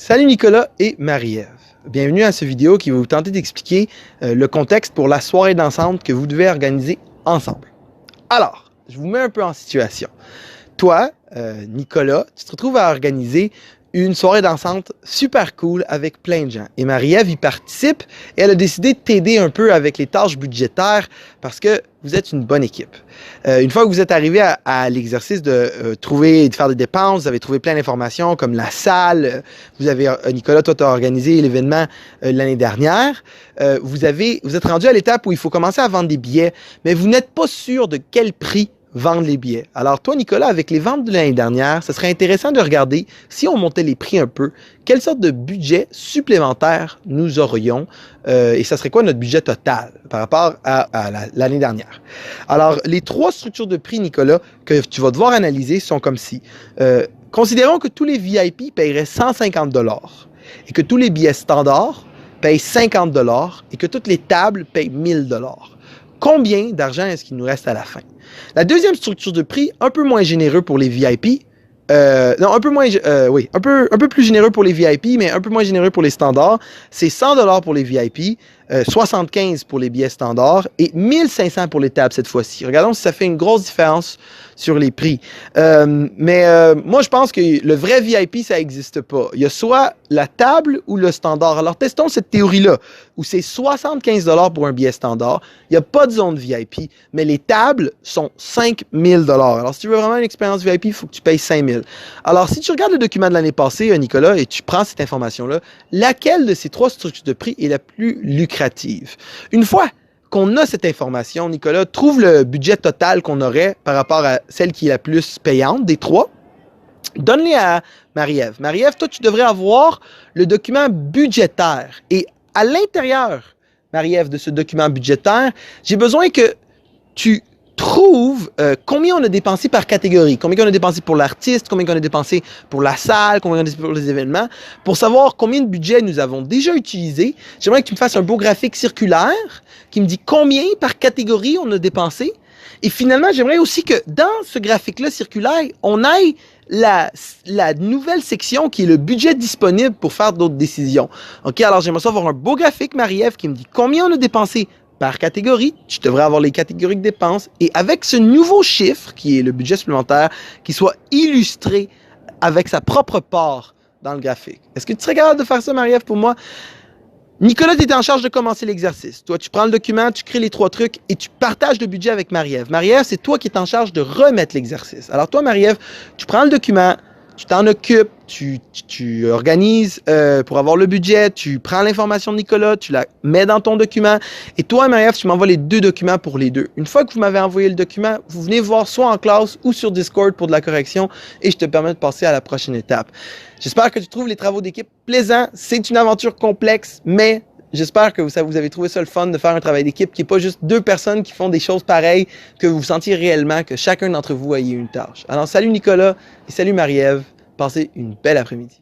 Salut Nicolas et Marie-Ève. Bienvenue à cette vidéo qui va vous tenter d'expliquer le contexte pour la soirée dansante que vous devez organiser ensemble. Alors, je vous mets un peu en situation. Toi, Nicolas, tu te retrouves à organiser une soirée dansante super cool avec plein de gens. Et Marie-Ève y participe et elle a décidé de t'aider un peu avec les tâches budgétaires parce que vous êtes une bonne équipe. Une fois que vous êtes arrivé à l'exercice de trouver et de faire des dépenses, vous avez trouvé plein d'informations comme la salle. Vous avez, Nicolas, toi, tu as organisé l'événement l'année dernière. Vous êtes rendu à l'étape où il faut commencer à vendre des billets, mais vous n'êtes pas sûr de quel prix vendre les billets. Alors toi, Nicolas, avec les ventes de l'année dernière, ce serait intéressant de regarder, si on montait les prix un peu, quelle sorte de budget supplémentaire nous aurions et ça serait quoi notre budget total par rapport à l'année dernière. Alors, les trois structures de prix, Nicolas, que tu vas devoir analyser sont comme ci. Considérons que tous les VIP paieraient 150 $ et que tous les billets standards payent 50 $ et que toutes les tables payent 1000 $. Combien d'argent est-ce qu'il nous reste à la fin? La deuxième structure de prix, un peu moins généreux pour les VIP, un peu plus généreux pour les VIP, mais un peu moins généreux pour les standards, c'est 100 $ pour les VIP, 75 pour les billets standards et 1500 pour les tables cette fois-ci. Regardons si ça fait une grosse différence sur les prix. Moi, je pense que le vrai VIP, ça n'existe pas. Il y a soit la table ou le standard. Alors, testons cette théorie-là, où c'est 75 $ pour un billet standard. Il n'y a pas de zone VIP, mais les tables sont 5000 $. Alors, si tu veux vraiment une expérience VIP, il faut que tu payes 5000 $. Alors, si tu regardes le document de l'année passée, Nicolas, et tu prends cette information-là, laquelle de ces trois structures de prix est la plus lucrative? Une fois qu'on a cette information, Nicolas, trouve le budget total qu'on aurait par rapport à celle qui est la plus payante des trois. Donne-les à Marie-Ève. Marie-Ève, toi, tu devrais avoir le document budgétaire. Et à l'intérieur, Marie-Ève, de ce document budgétaire, j'ai besoin que tu trouves combien on a dépensé par catégorie, combien on a dépensé pour l'artiste, combien on a dépensé pour la salle, combien on a dépensé pour les événements, pour savoir combien de budget nous avons déjà utilisé. J'aimerais que tu me fasses un beau graphique circulaire qui me dit combien par catégorie on a dépensé. Et finalement, j'aimerais aussi que dans ce graphique-là circulaire, on aille la nouvelle section qui est le budget disponible pour faire d'autres décisions. OK, alors j'aimerais ça avoir un beau graphique, Marie-Ève, qui me dit combien on a dépensé par catégorie. Tu devrais avoir les catégories de dépenses. Et avec ce nouveau chiffre, qui est le budget supplémentaire, qui soit illustré avec sa propre part dans le graphique. Est-ce que tu serais capable de faire ça, Marie-Ève, pour moi? Nicolas, tu es en charge de commencer l'exercice. Toi, tu prends le document, tu crées les trois trucs et tu partages le budget avec Marie-Ève. Marie-Ève, c'est toi qui es en charge de remettre l'exercice. Alors toi, Marie-Ève, tu prends le document, tu t'en occupes, tu organises pour avoir le budget, tu prends l'information de Nicolas, tu la mets dans ton document. Et toi, Marie-Ève, tu m'envoies les deux documents pour les deux. Une fois que vous m'avez envoyé le document, vous venez voir soit en classe ou sur Discord pour de la correction et je te permets de passer à la prochaine étape. J'espère que tu trouves les travaux d'équipe plaisants. C'est une aventure complexe, mais j'espère que vous avez trouvé ça le fun de faire un travail d'équipe qui n'est pas juste deux personnes qui font des choses pareilles, que vous sentiez réellement que chacun d'entre vous ait une tâche. Alors, salut Nicolas et salut Marie-Ève. Passez une belle après-midi.